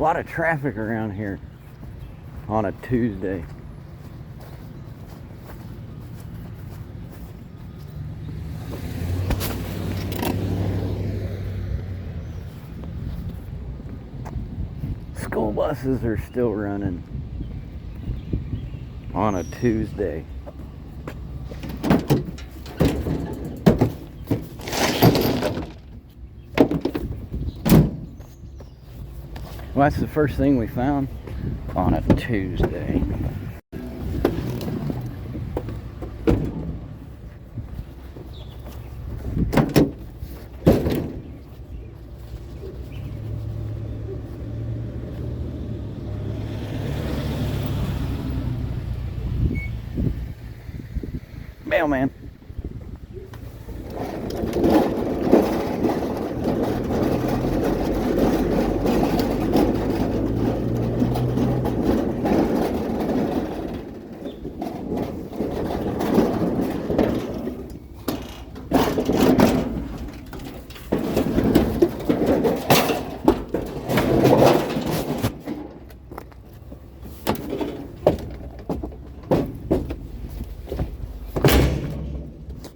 lot of traffic around here on a Tuesday. School buses are still running on a Tuesday. Well, that's the first thing we found on a Tuesday. Mailman.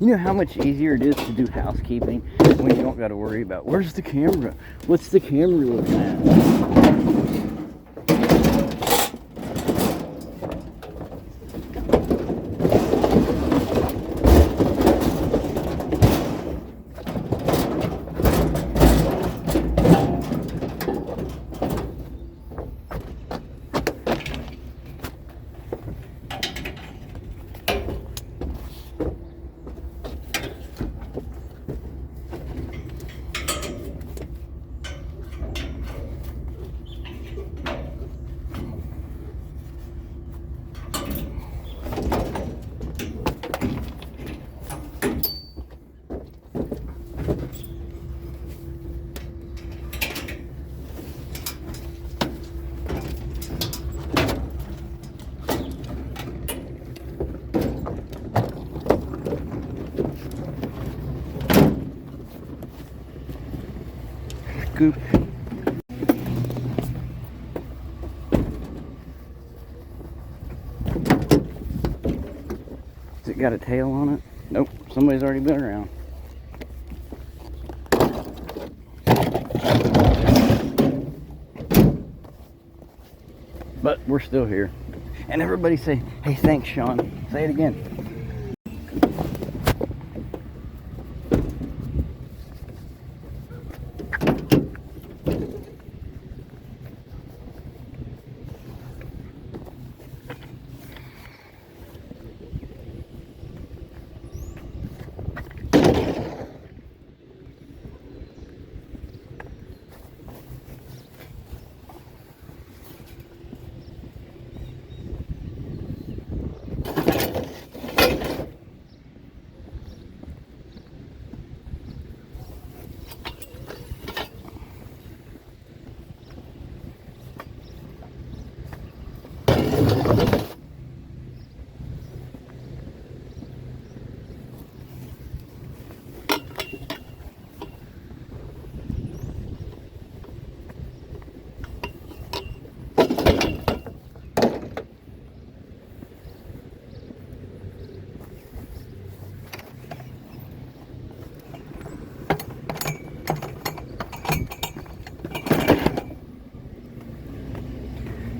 You know how much easier it is to do housekeeping when you don't got to worry about where's the camera? What's the camera looking at? Scoop. Has it got a tail on it? Nope, somebody's already been around. But we're still here. And everybody say, hey, thanks, Sean. Say it again.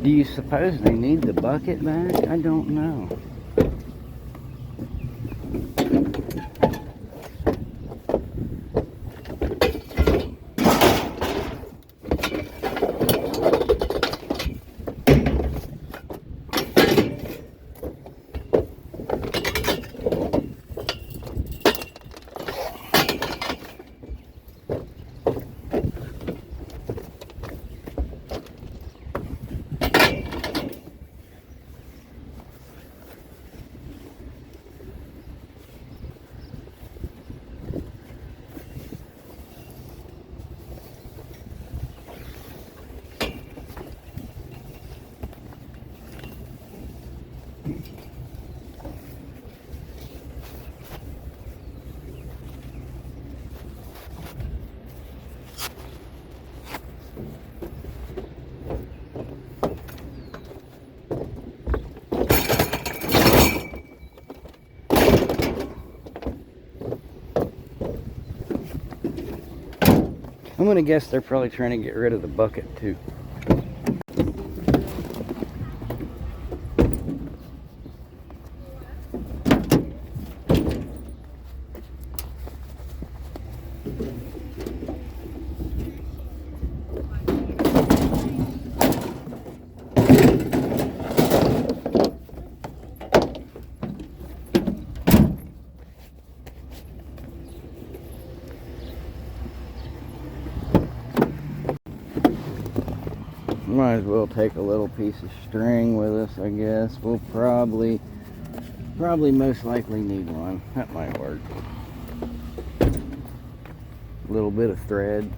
Do you suppose they need the bucket back? I don't know. I'm gonna guess they're probably trying to get rid of the bucket too. Might as well take a little piece of string with us, I guess. We'll probably most likely need one. That might work. A little bit of thread.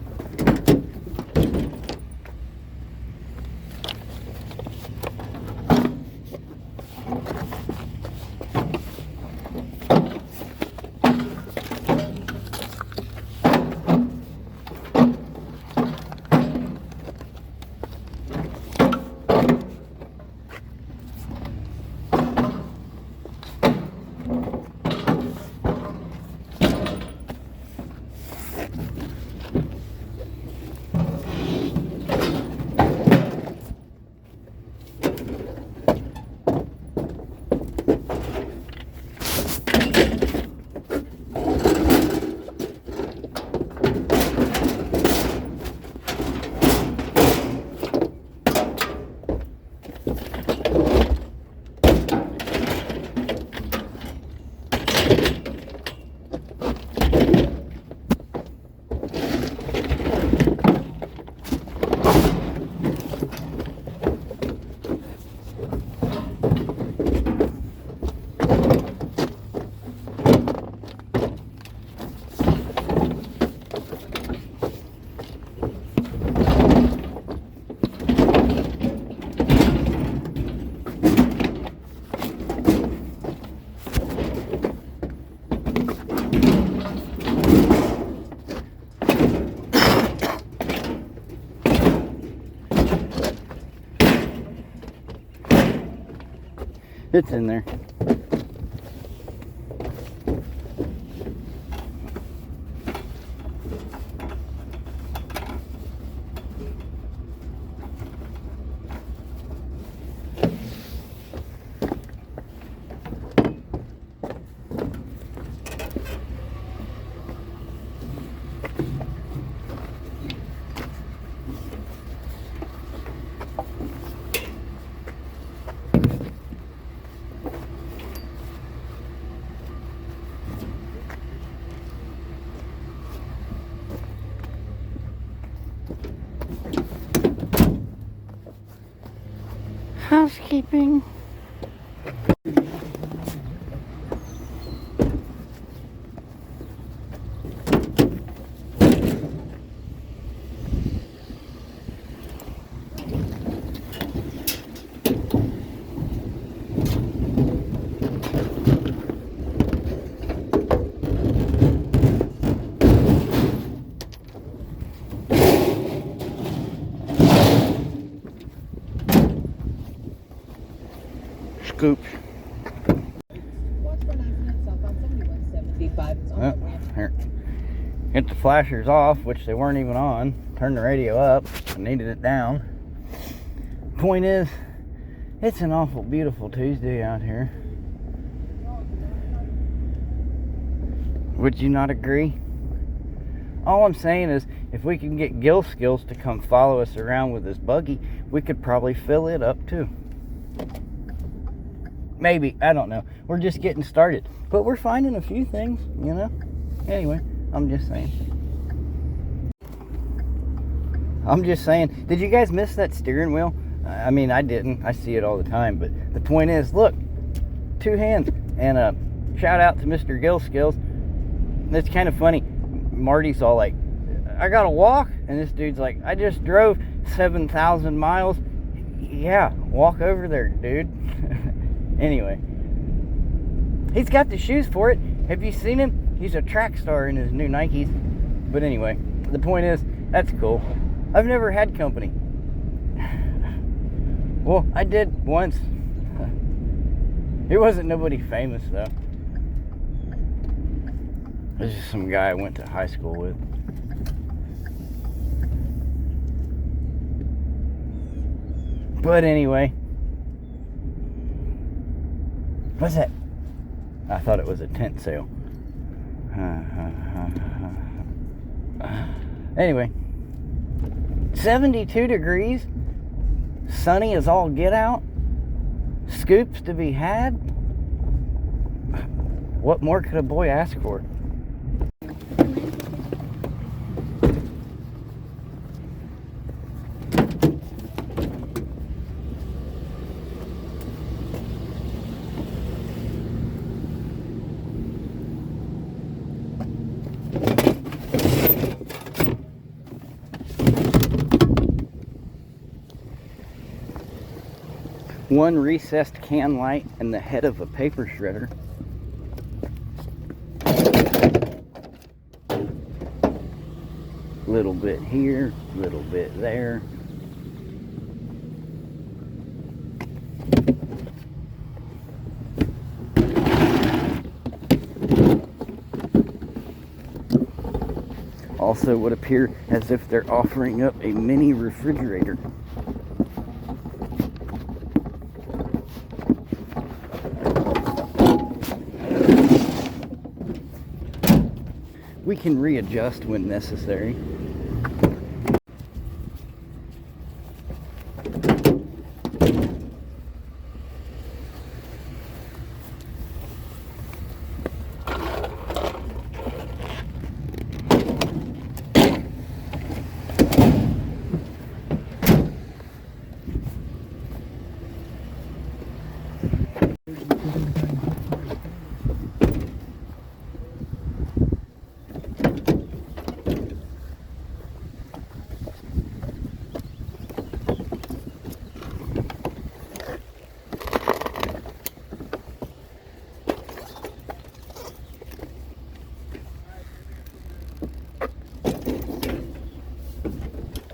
It's in there. Housekeeping. Scoop. Oh, here. Get the flashers off, which they weren't even on. Turn the radio up. I needed it down. Point is, it's an awful beautiful Tuesday out here. Would you not agree? All I'm saying is, if we can get Gill Skills to come follow us around with this buggy, we could probably fill it up too. Maybe, I don't know. We're just getting started. But we're finding a few things, you know? Anyway, I'm just saying. Did you guys miss that steering wheel? I mean, I didn't. I see it all the time. But the point is, look, 2 hands. And shout out to Mr. Gill Skills. It's kind of funny. Marty's all like, I gotta walk. And this dude's like, I just drove 7,000 miles. Yeah, walk over there, dude. Anyway, he's got the shoes for it. Have you seen him? He's a track star in his new Nikes. But anyway, the point is, that's cool. I've never had company. Well, I did once. It wasn't nobody famous, though. It was just some guy I went to high school with. But anyway, what's that? I thought it was a tent sale. Anyway, 72 degrees, sunny as all get out, scoops to be had. What more could a boy ask for? One recessed can light and the head of a paper shredder. Little bit here, little bit there. Also would appear as if they're offering up a mini refrigerator. We can readjust when necessary.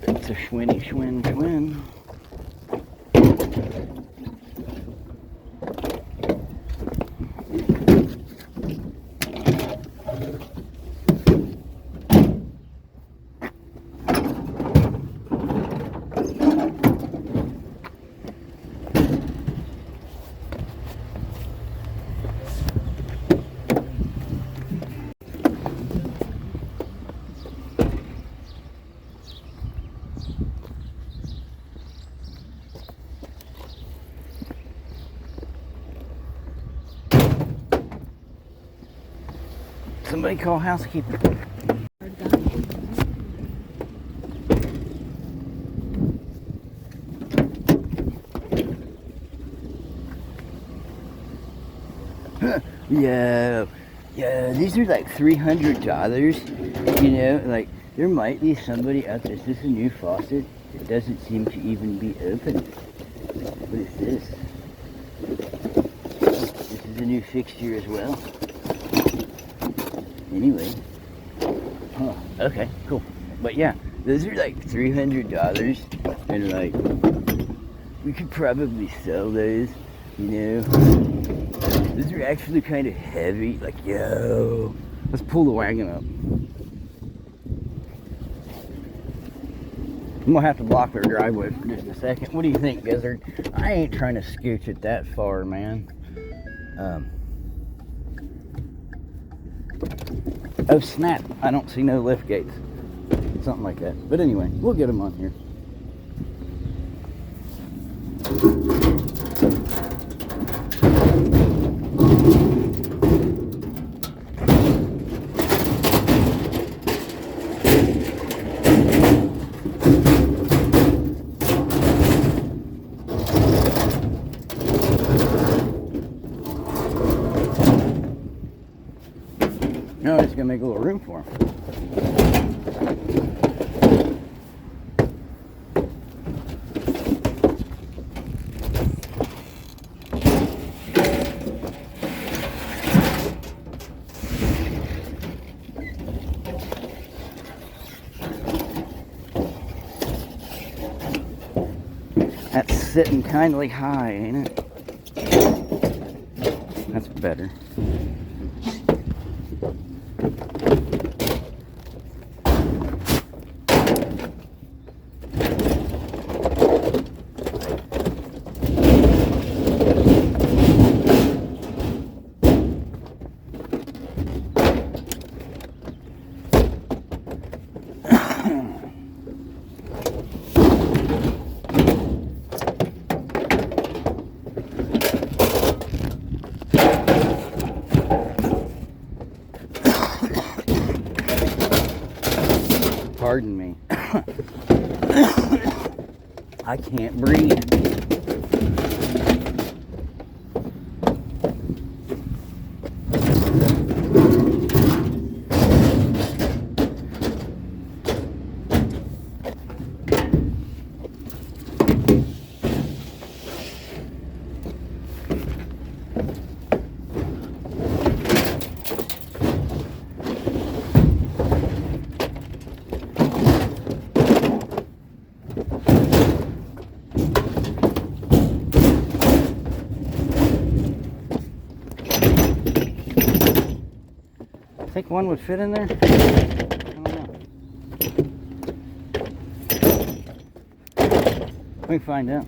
It's a schwinny, schwinn, schwinn. Somebody call housekeeper. Yeah, these are like $300, you know, like there might be somebody out there. Is this a new faucet? It doesn't seem to even be open. What is this? This is a new fixture as well. Anyway, okay, cool. But yeah, those are like $300, and like we could probably sell those, you know. Those are actually kind of heavy. Like, yo, let's pull the wagon up. I'm gonna have to block their driveway for just a second. What do you think, Gizzard? I ain't trying to scooch it that far, man. Oh snap, I don't see no lift gates. Something like that. But anyway, we'll get them on here. No, it's gonna make a little room for them. That's sitting kindly high, ain't it? That's better. Pardon me. I can't breathe. Think one would fit in there? I don't know. We can find out.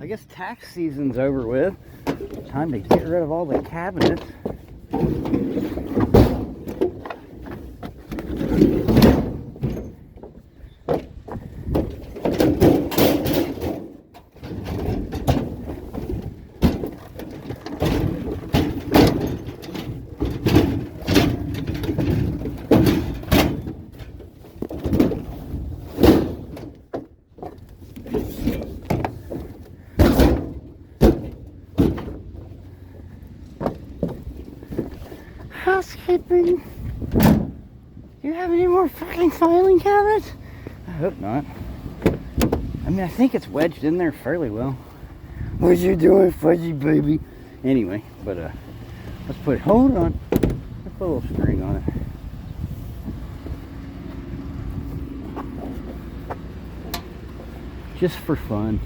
I guess tax season's over with. Time to get rid of all the cabinets. Housekeeping. Do you have any more fucking filing cabinets? I hope not. I mean, I think it's wedged in there fairly well. What you doing, fudgy baby? Anyway, but let's put. Hold on. Let's put a little string on it, just for fun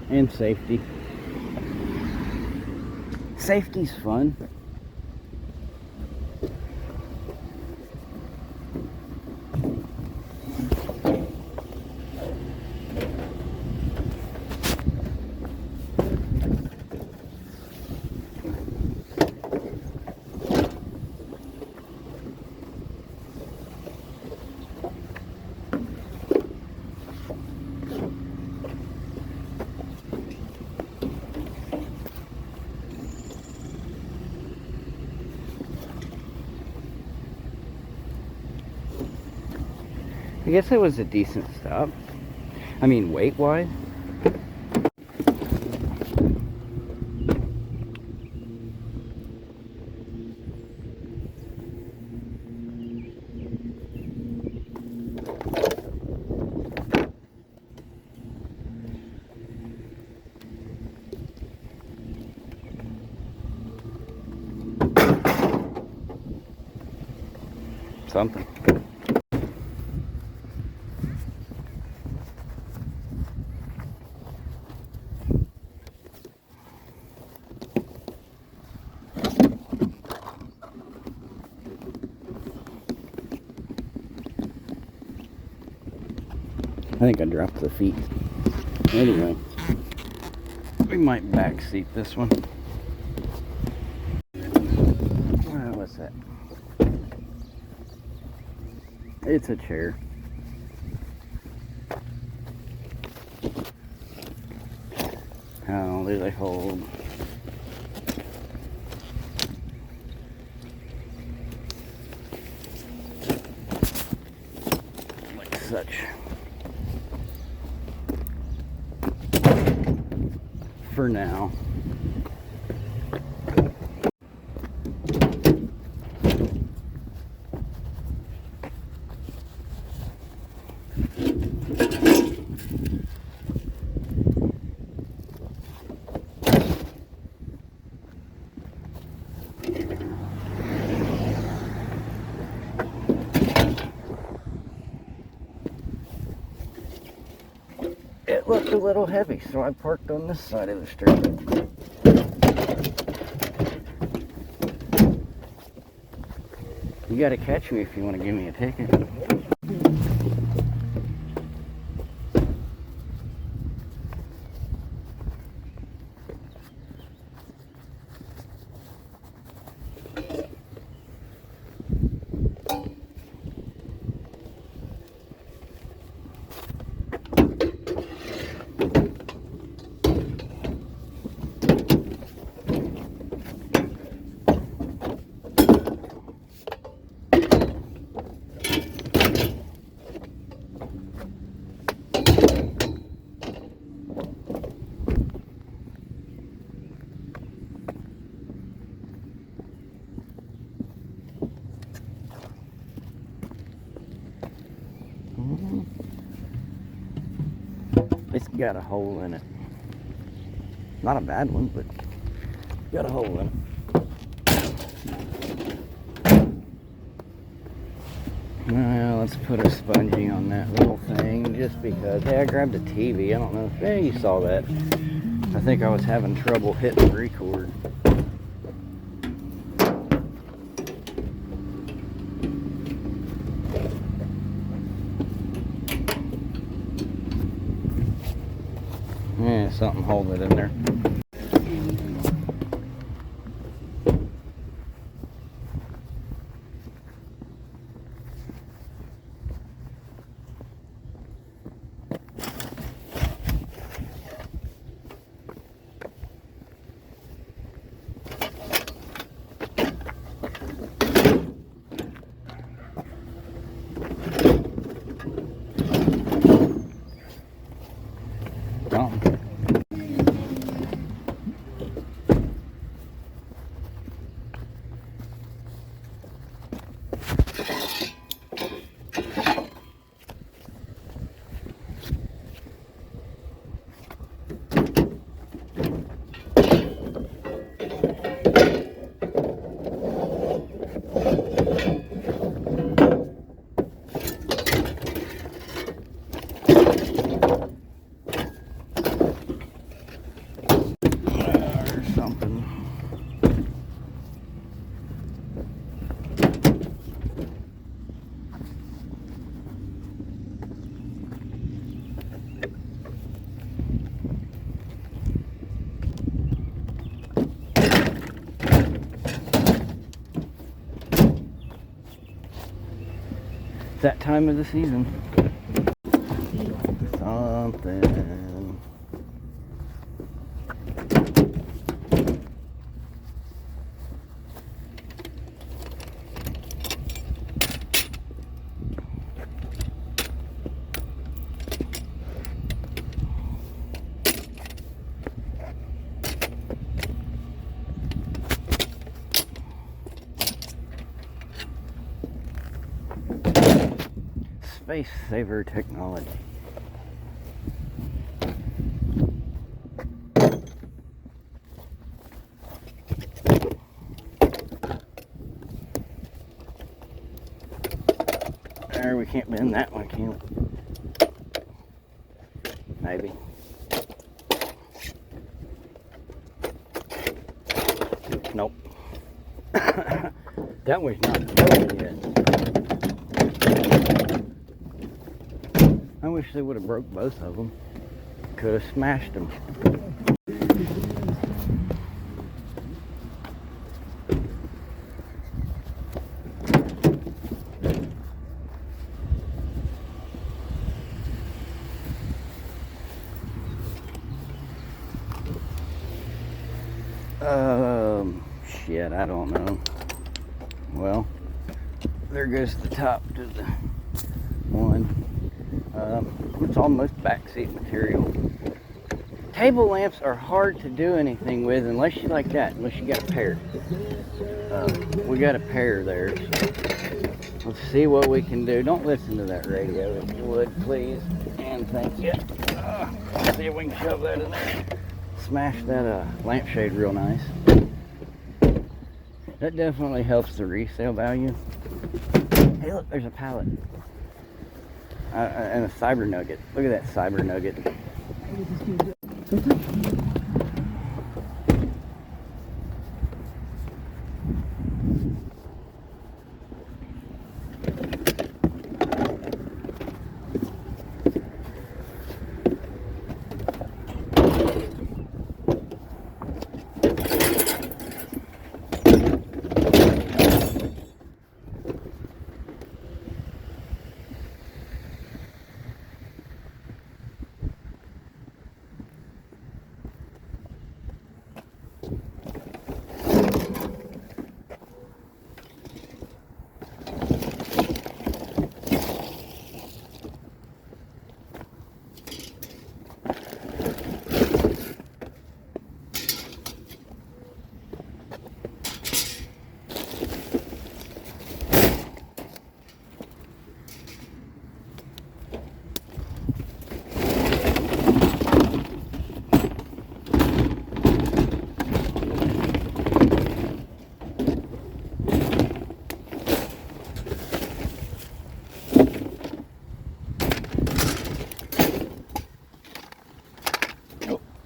and safety. Safety's fun. I guess it was a decent stop. I mean, weight-wise. Something. I think I dropped the feet. Anyway, we might backseat this one. What's that? It's a chair. How do they hold? such. For now. It looked a little heavy, so I parked on this side of the street. You gotta catch me if you want to give me a ticket. It's got a hole in it. Not a bad one, but got a hole in it. Well, let's put a spongy on that little thing just because. Hey, I grabbed a TV. I don't know if you saw that. I think I was having trouble hitting record. Yeah, something holding it in there. That time of the season. Something. Space saver technology. There, we can't bend that one, can we? Maybe. Nope. That one's not broken yet. I wish they would have broke both of them. Could have smashed them. Shit, I don't know. Well, there goes the top to the one. It's almost backseat material. Table lamps are hard to do anything with unless you like that, unless you got a pair. We got a pair there, so let's see what we can do. Don't listen to that radio if you would, please. And thank you. See if we can shove that in there. Smash that lampshade real nice. That definitely helps the resale value. Hey look, there's a pallet. And a cyber nugget. Look at that cyber nugget.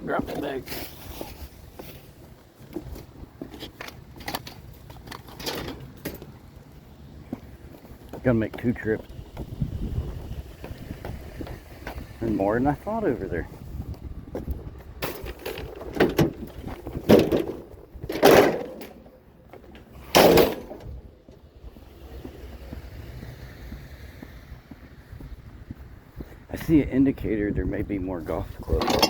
Drop the bag. Gonna make 2 trips. And more than I thought over there. I see an indicator there may be more golf clubs.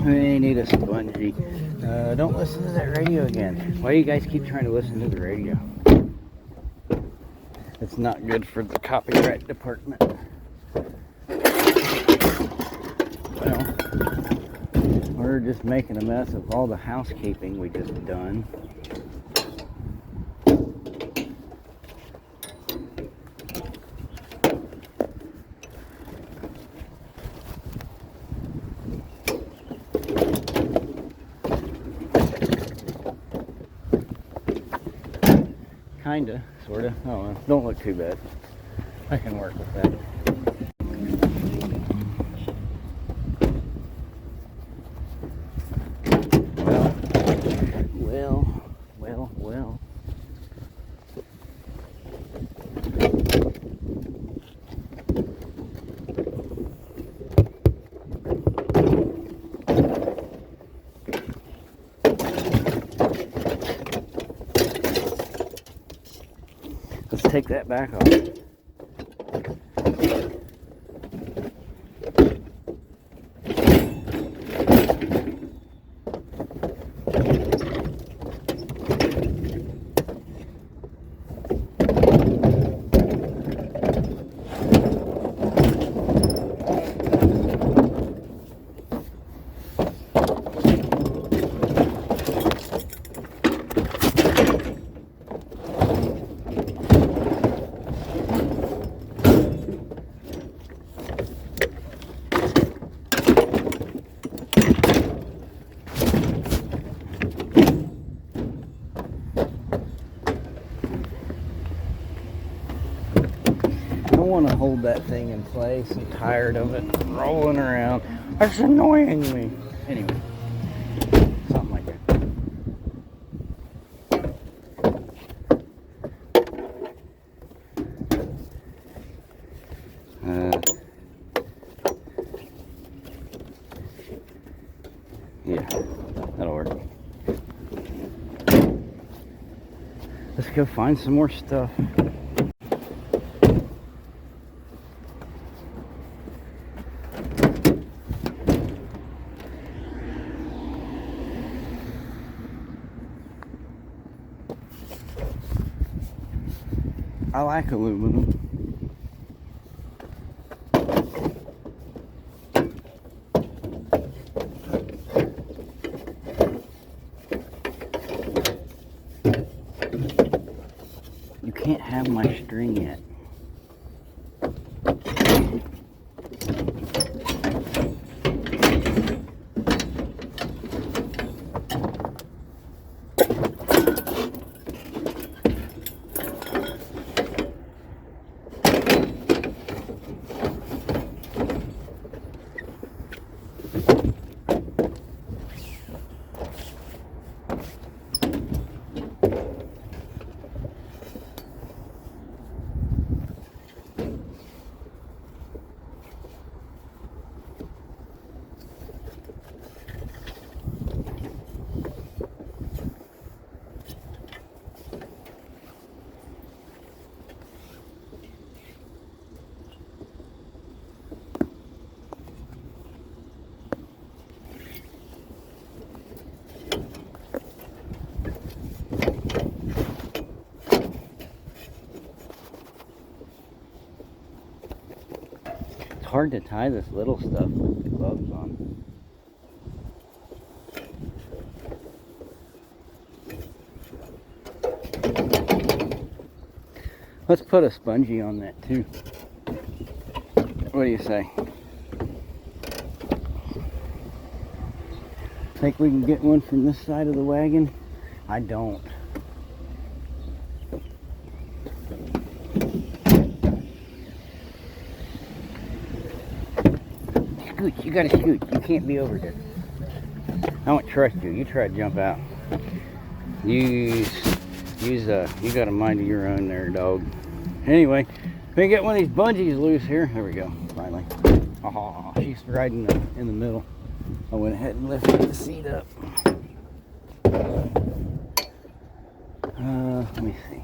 We need a spongy. Don't listen to that radio again. Why do you guys keep trying to listen to the radio? It's not good for the copyright department. Well, we're just making a mess of all the housekeeping we just done. Kinda, sorta. Oh, well, don't look too bad. I can work with that. Well. Let's take that back off. I want to hold that thing in place. I'm tired of it rolling around. It's annoying me. Anyway, something like that. Yeah, that'll work. Let's go find some more stuff. I like aluminum. You can't have my string yet. It's hard to tie this little stuff with the gloves on. Let's put a spongy on that too. What do you say? Think we can get one from this side of the wagon? I don't. Scoot, you gotta scoot. You can't be over here. I don't trust you. You try to jump out. You got a mind of your own there, dog. Anyway, we get one of these bungees loose here. There we go, finally. Oh, she's right in the middle. I went ahead and lifted the seat up. Let me see.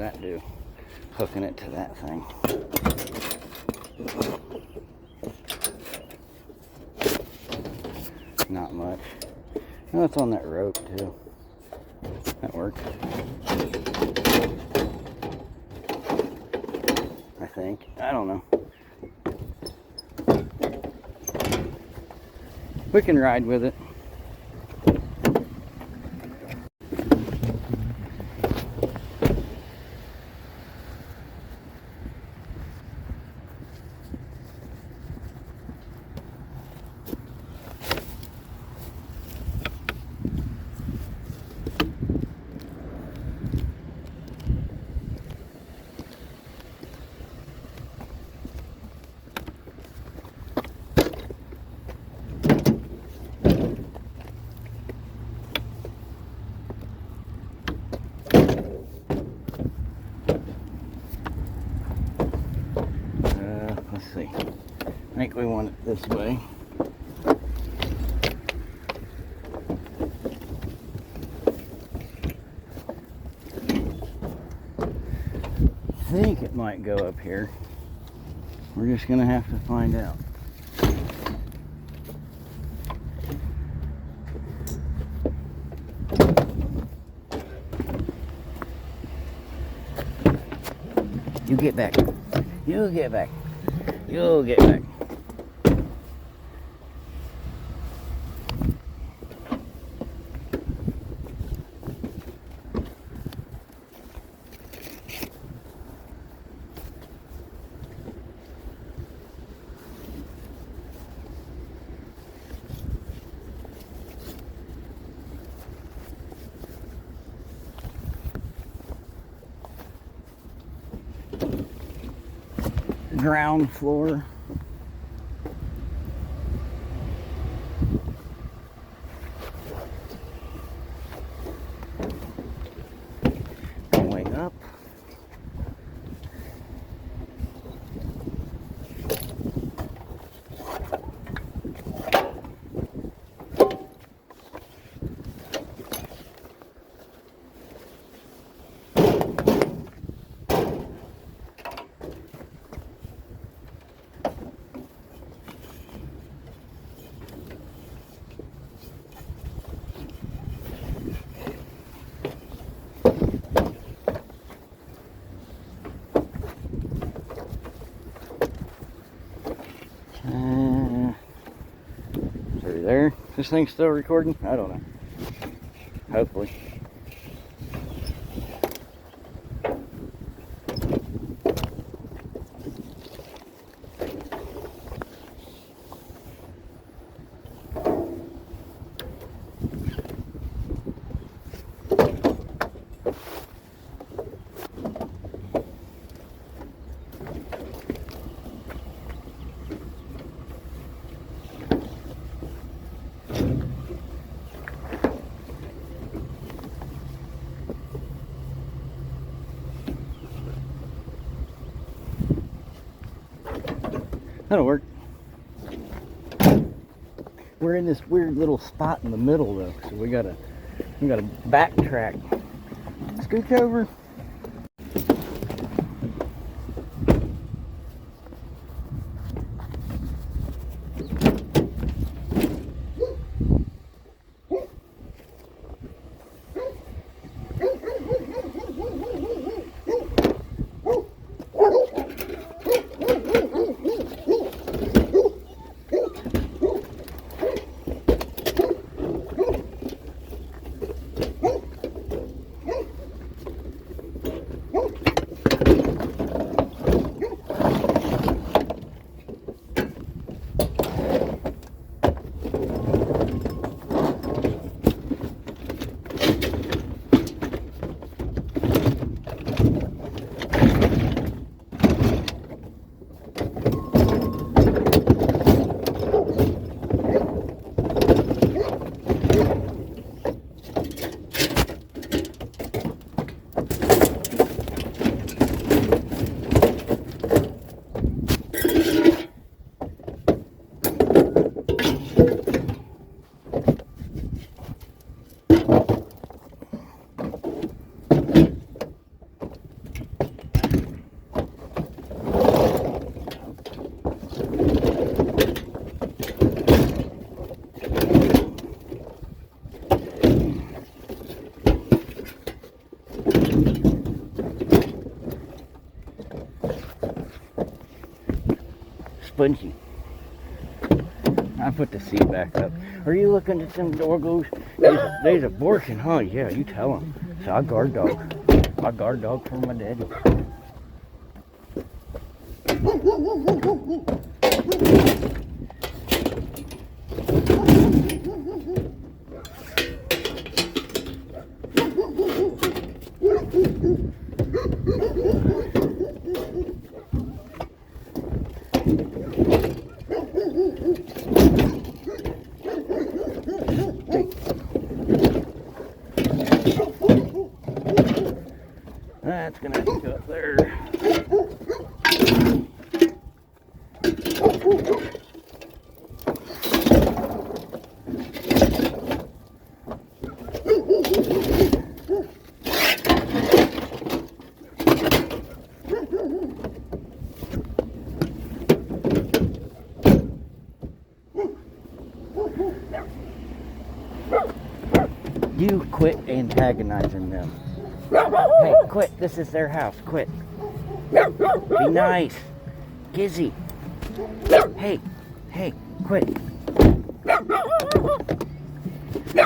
that do? Hooking it to that thing. Not much. Oh, it's on that rope too. That works. I think. I don't know. We can ride with it. Let's see. I think we want it this way. I think it might go up here. We're just gonna have to find out. You get back. You get back. You'll get back. Ground floor. Way up. Through there. This thing's still recording? I don't know. Hopefully. That'll work. We're in this weird little spot in the middle though, so we gotta backtrack. Scooch over. spongy. I put the seat back up. Are you looking at them doggos? They's abortion, huh? Yeah, you tell them. So I guard dog. I guard dog for my daddy. That's gonna have to go up there. You quit antagonizing them. Hey, quit. This is their house. Quit. Be nice. Gizzy. Hey, quit.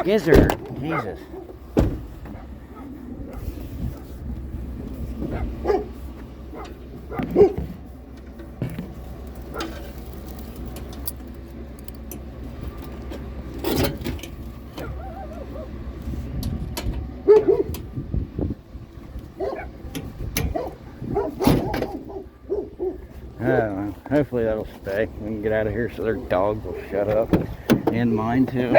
Gizzard. Jesus. Hopefully that'll stay. We can get out of here so their dogs will shut up. And mine too.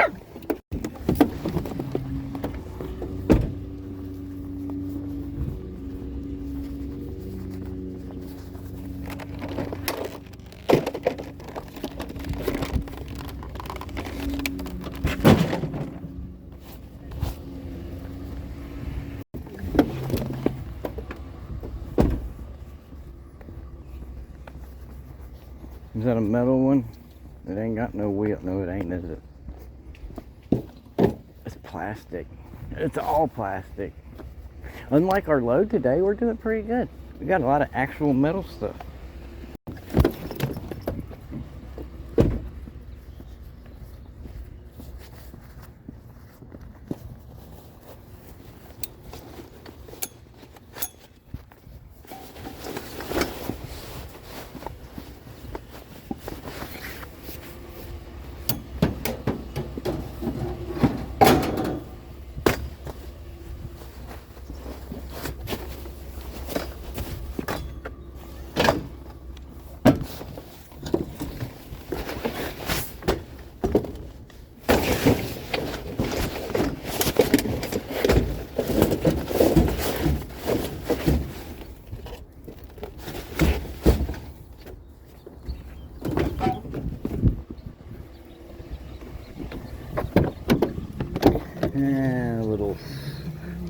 Is that a metal one? It ain't got no wheel. No, it ain't, is it? It's plastic. It's all plastic. Unlike our load today, we're doing pretty good. We got a lot of actual metal stuff.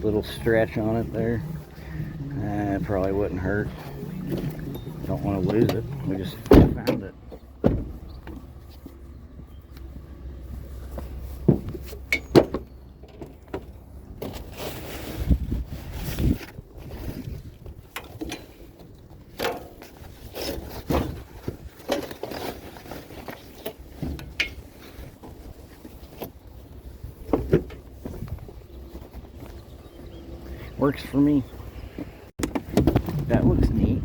A little stretch on it there. It probably wouldn't hurt. Don't want to lose it. We just found it. Works for me. That looks neat.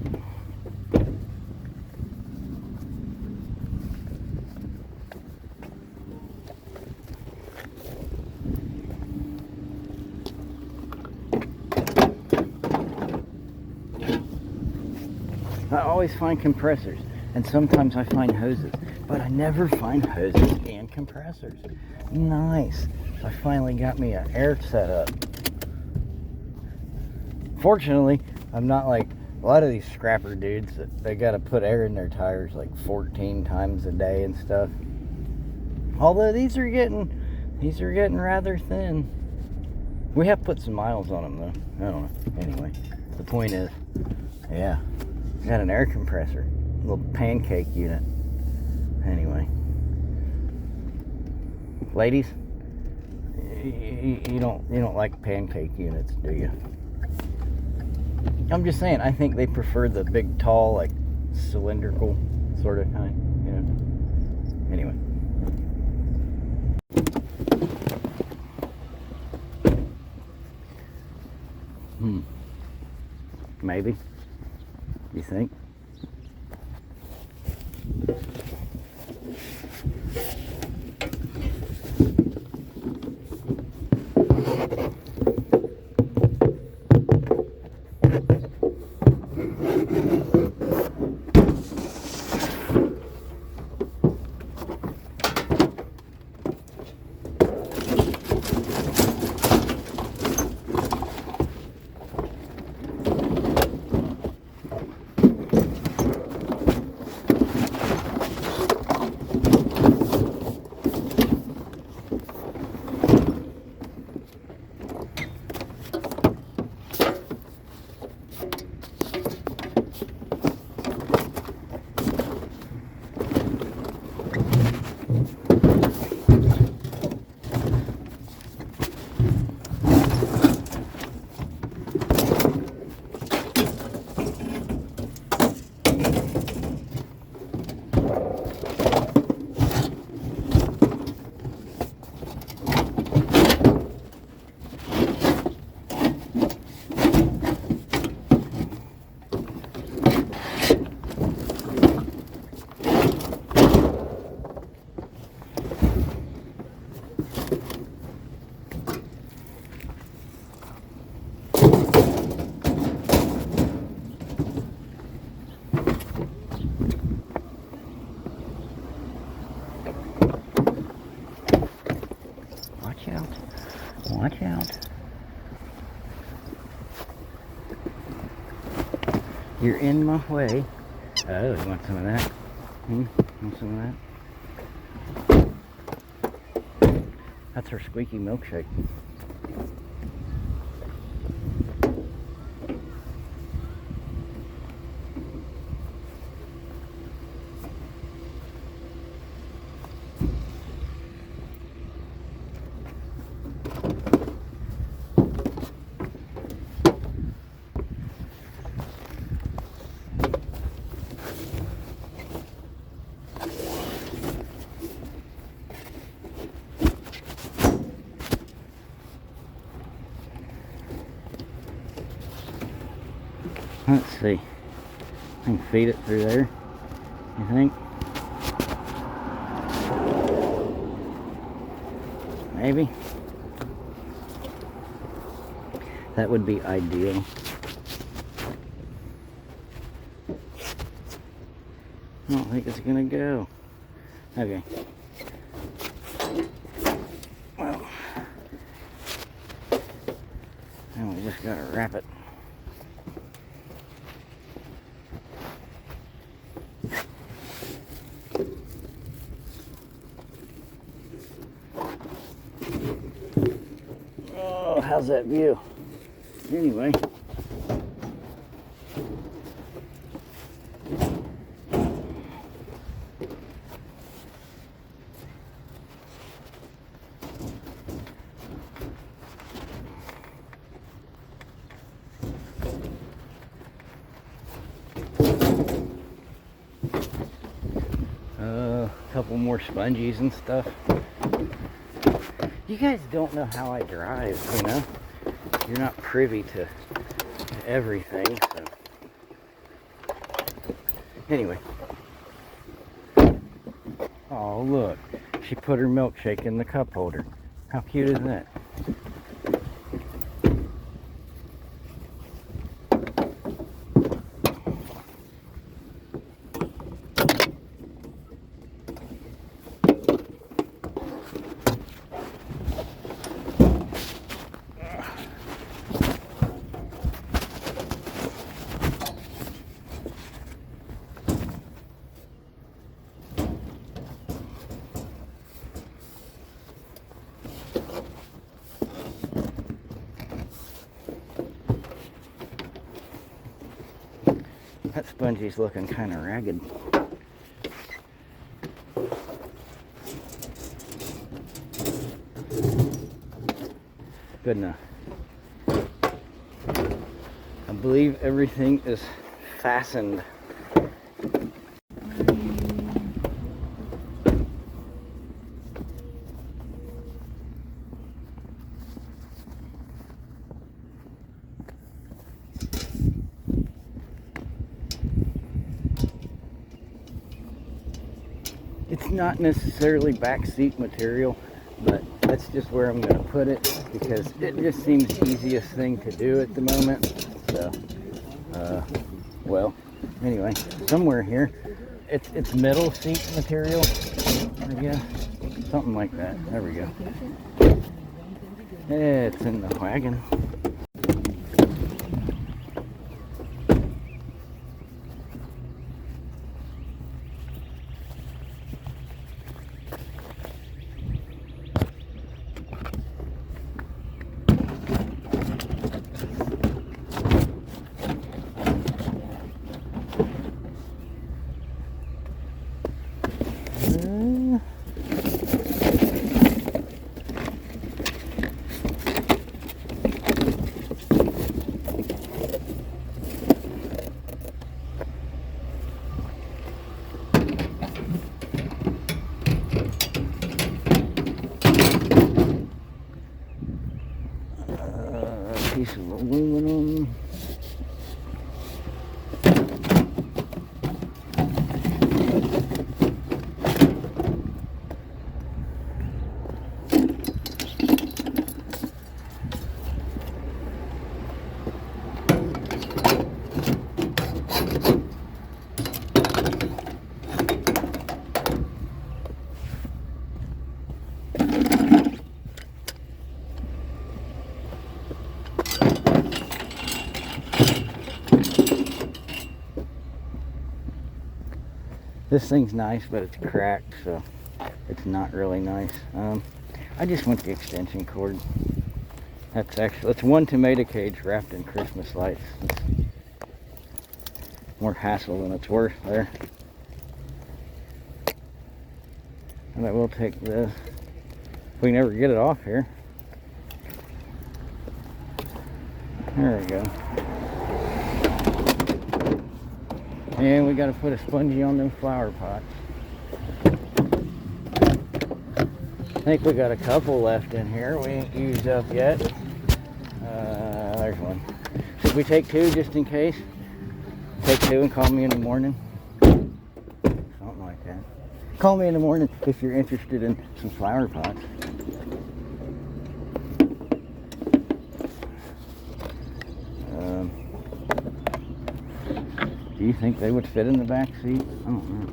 I always find compressors, and sometimes I find hoses, but I never find hoses and compressors. Nice. I finally got me an air setup. Fortunately, I'm not like a lot of these scrapper dudes that they got to put air in their tires like 14 times a day and stuff. Although these are getting rather thin. We have put some miles on them though. I don't know. Anyway, the point is, yeah, got an air compressor, a little pancake unit. Anyway, ladies, you don't like pancake units, do you? I'm just saying, I think they prefer the big, tall, like cylindrical sort of kind. Maybe. You think? Watch out. You're in my way. Oh, you want some of that? Want some of that? That's her squeaky milkshake. Let's see. I can feed it through there, you think? Maybe. That would be ideal. I don't think it's gonna go. Okay. Well, now we just gotta wrap it. Oh, how's that view? Anyway. A couple more sponges and stuff. You guys don't know how I drive, you know? You're not privy to everything, so. Anyway. Oh, look. She put her milkshake in the cup holder. How cute is that? That spongie's looking kind of ragged. Good enough. I believe everything is fastened. not necessarily back seat material, but that's just where I'm going to put it because it just seems the easiest thing to do at the moment. So, well, anyway, somewhere here, it's middle seat material, I guess, something like that. There we go. It's in the wagon. Piece of aluminum. This thing's nice, but it's cracked, so it's not really nice. I just want the extension cord. That's one tomato cage wrapped in Christmas lights. It's more hassle than it's worth there. And I will take this. If we can ever get it off here. There we go. And we got to put a spongy on them flower pots. I think we got a couple left in here we ain't used up yet. There's one. Should we take two just in case? Take two and call me in the morning? Something like that. Call me in the morning if you're interested in some flower pots. Do you think they would fit in the back seat? I don't know.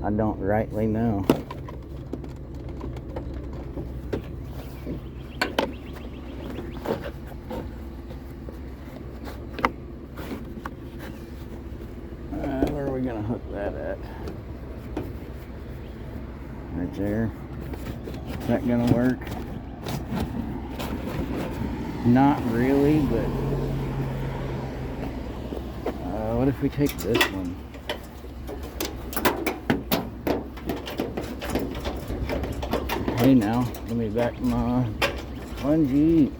I don't rightly know. Where are we going to hook that at? Right there. Is that going to work? Not really, but what if we take this one? Hey now, let me back my spongy.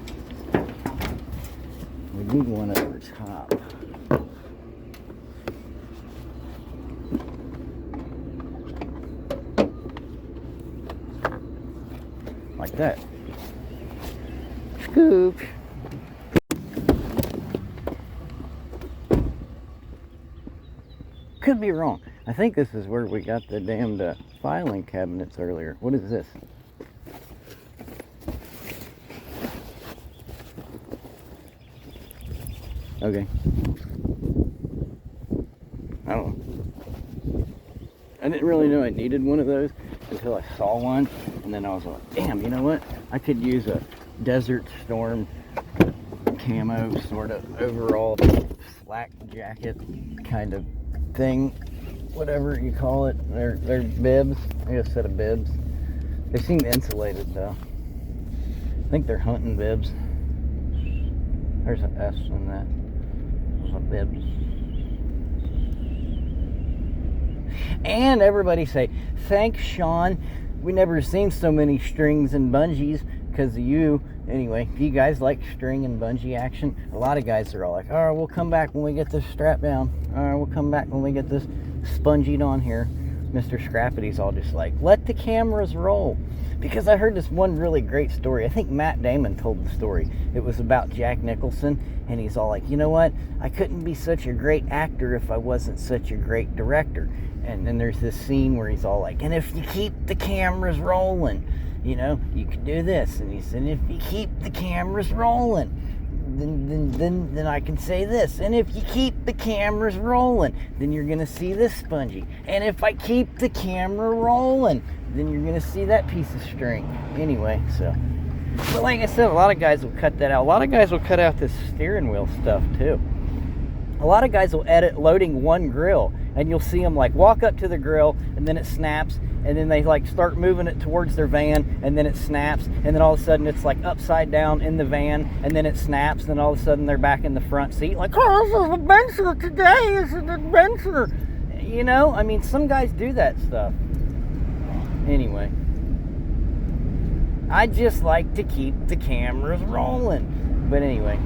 We need one over top. Like that. Scoop. Could be wrong. I think this is where we got the damned filing cabinets earlier. What is this? Okay. I don't know. I didn't really know I needed one of those until I saw one, and then I was like, damn, you know what? I could use a Desert Storm camo sort of overall flak jacket kind of thing, whatever you call it. They're bibs. I got a set of bibs. They seem insulated though. I think they're hunting bibs. There's an S in that. Those are bibs. And everybody say, thanks Sean. We never seen so many strings and bungees because of you. Anyway, if you guys like string and bungee action, a lot of guys are all like, we'll come back when we get this strap down. We'll come back when we get this spongied on here. Mr. Scrappity's all just like, let the cameras roll. Because I heard this one really great story. I think Matt Damon told the story. It was about Jack Nicholson, and he's all like, you know what? I couldn't be such a great actor if I wasn't such a great director. And then there's this scene where he's all like, and if you keep the cameras rolling, you know, you can do this. And he said, if you keep the cameras rolling, then I can say this. And if you keep the cameras rolling, then you're going to see this spongy. And if I keep the camera rolling, then you're going to see that piece of string. Anyway, so. But like I said, a lot of guys will cut that out. A lot of guys will cut out this steering wheel stuff too. A lot of guys will edit loading one grill, and you'll see them like walk up to the grill, and then it snaps, and then they like start moving it towards their van, and then it snaps, and then all of a sudden it's like upside down in the van, and then it snaps, and then all of a sudden they're back in the front seat like, oh, this is an adventure today, it's an adventure. You know, I mean, some guys do that stuff. Anyway, I just like to keep the cameras rolling. But anyway,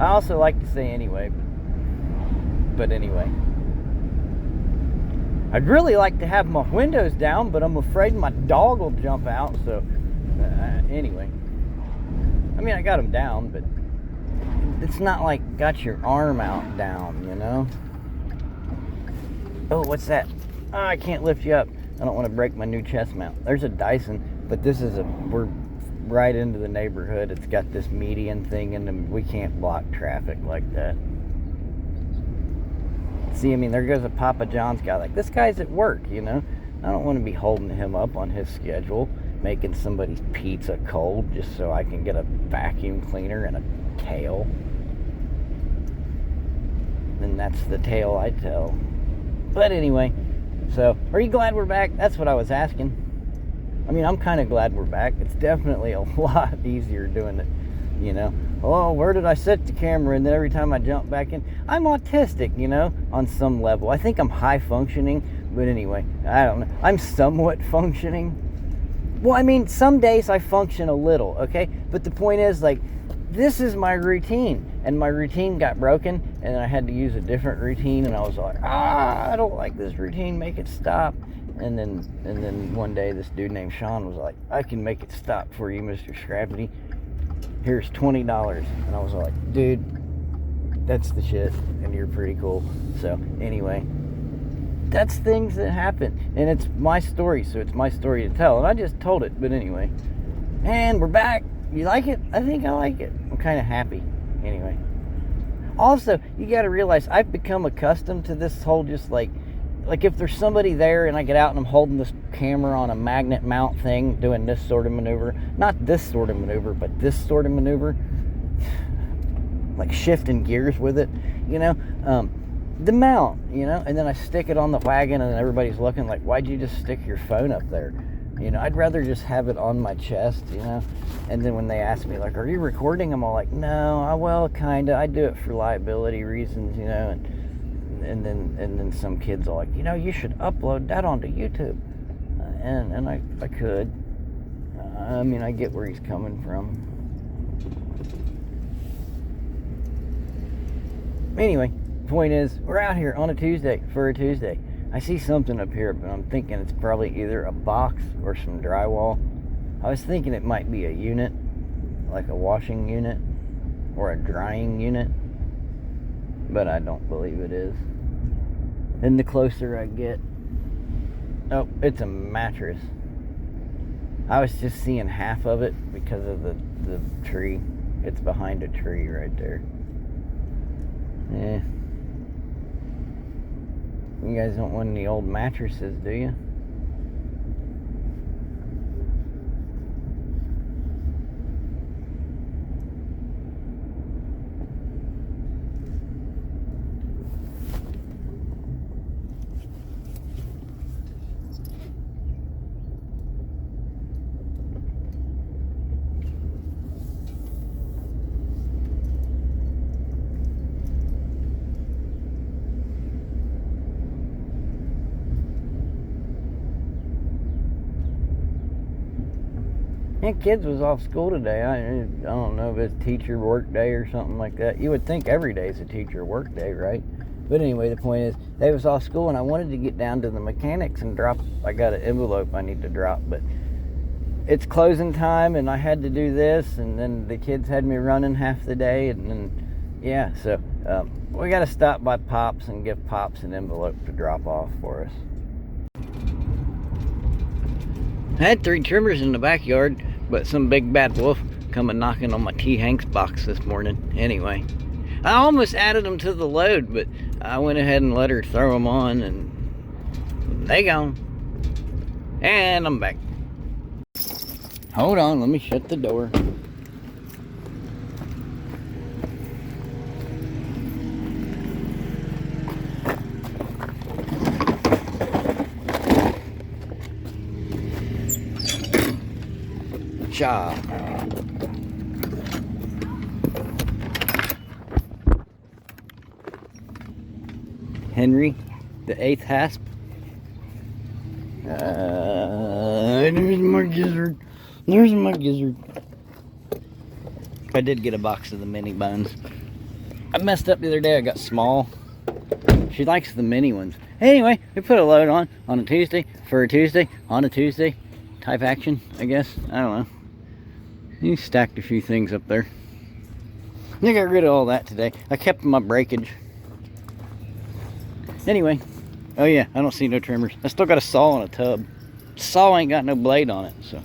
I also like to say anyway, but anyway. I'd really like to have my windows down, but I'm afraid my dog will jump out, so anyway. I mean, I got them down, but it's not like got your arm out down, you know? Oh, what's that? Oh, I can't lift you up. I don't want to break my new chest mount. There's a Dyson, but this is we're right into the neighborhood. It's got this median thing, and we can't block traffic like that. See, I mean, there goes a Papa John's guy. Like, this guy's at work, you know? I don't want to be holding him up on his schedule, making somebody's pizza cold just so I can get a vacuum cleaner and a tail. And that's the tale I tell. But anyway, so, are you glad we're back? That's what I was asking. I mean, I'm kind of glad we're back. It's definitely a lot easier doing it, you know? Oh, where did I set the camera? And then every time I jump back in, I'm autistic, you know, on some level. I think I'm high functioning, but anyway, I don't know. I'm somewhat functioning. Well, I mean, some days I function a little, okay? But the point is, like, this is my routine, and my routine got broken, and I had to use a different routine, and I was like, I don't like this routine, make it stop. And then one day, this dude named Sean was like, I can make it stop for you, Mr. Scrappity. Here's $20. And I was like, dude, that's the shit, and you're pretty cool. So anyway, that's things that happen, and it's my story, so it's my story to tell, and I just told it. But anyway, and we're back. You like it? I think I like it. I'm kind of happy. Anyway, also, you got to realize I've become accustomed to this whole just like if there's somebody there and I get out and I'm holding this camera on a magnet mount thing, doing this sort of maneuver, not this sort of maneuver, but this sort of maneuver, like shifting gears with it, you know, the mount, you know, and then I stick it on the wagon, and everybody's looking like, why'd you just stick your phone up there? You know, I'd rather just have it on my chest, you know. And then when they ask me, like, are you recording? I'm all like, no, well, kind of. I do it for liability reasons, you know. And then some kids are like, you know, you should upload that onto YouTube. And I could. I mean, I get where he's coming from. Anyway, point is, we're out here on a Tuesday for a Tuesday. I see something up here, but I'm thinking it's probably either a box or some drywall. I was thinking it might be a unit, like a washing unit or a drying unit, but I don't believe it is. And the closer I get, oh, it's a mattress. I was just seeing half of it because of the tree. It's behind a tree right there. Yeah. You guys don't want any old mattresses, do you? Yeah, kids was off school today. I don't know if it's teacher work day or something like that. You would think every day is a teacher work day, right? But anyway, the point is, they was off school, and I wanted to get down to the mechanics and drop. I got an envelope I need to drop, but it's closing time, and I had to do this, and then the kids had me running half the day, and then, yeah, so we got to stop by Pops and give Pops an envelope to drop off for us. I had 3 trimmers in the backyard, but some big bad wolf come a knocking on my T. Hanks box this morning. Anyway, I almost added them to the load, but I went ahead and let her throw them on, and they gone. And I'm back. Hold on, let me shut the door. Cha. Henry, the 8th hasp. There's my gizzard. There's my gizzard. I did get a box of the mini bones. I messed up the other day. I got small. She likes the mini ones. Anyway, we put a load on a Tuesday, for a Tuesday, on a Tuesday type action, I guess. I don't know. You stacked a few things up there. I got rid of all that today. I kept my breakage. Anyway, oh yeah, I don't see no trimmers. I still got a saw and a tub. Saw ain't got no blade on it, so